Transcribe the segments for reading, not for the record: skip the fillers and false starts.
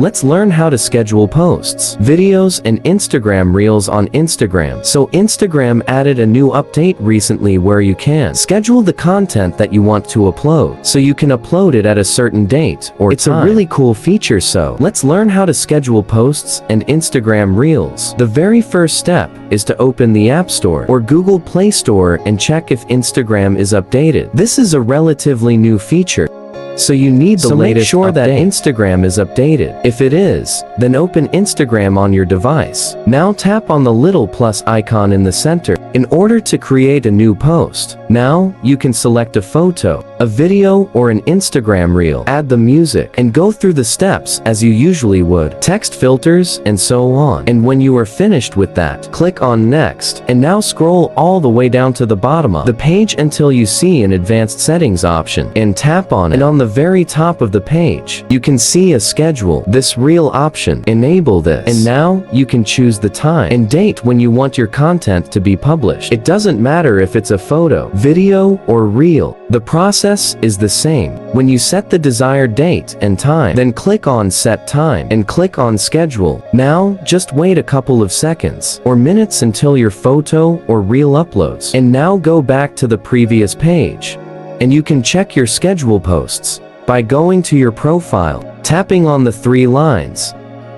Let's learn how to schedule posts, videos, and Instagram Reels on Instagram. So Instagram added a new update recently where you can schedule the content that you want to upload, so you can upload it at a certain date or it's time. A really cool feature, so let's learn how to schedule posts and Instagram Reels. The very first step is to open the App Store or Google Play Store and check if Instagram is updated. This is a relatively new feature, so you need the latest make sure that Instagram is updated. If it is, then open Instagram on your device. Now tap on the little plus icon in the center in order to create a new post. Now, you can select a photo, a video, or an Instagram Reel. Add the music and go through the steps as you usually would. Text filters and so on. And when you are finished with that, click on Next. And now scroll all the way down to the bottom of the page until you see an advanced settings option and tap on it. And on the very top of the page, you can see a schedule this reel option. Enable this. And now you can choose the time and date when you want your content to be published. It doesn't matter if it's a photo, video, or reel. The process is the same. When you set the desired date and time, then click on Set Time and click on Schedule. Now, just wait a couple of seconds or minutes until your photo or reel uploads. And now go back to the previous page. And you can check your schedule posts by going to your profile, tapping on the 3 lines.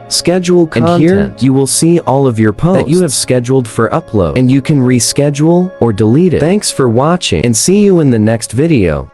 Schedule content. And here you will see all of your posts that you have scheduled for upload, and you can reschedule or delete it. Thanks for watching and see you in the next video.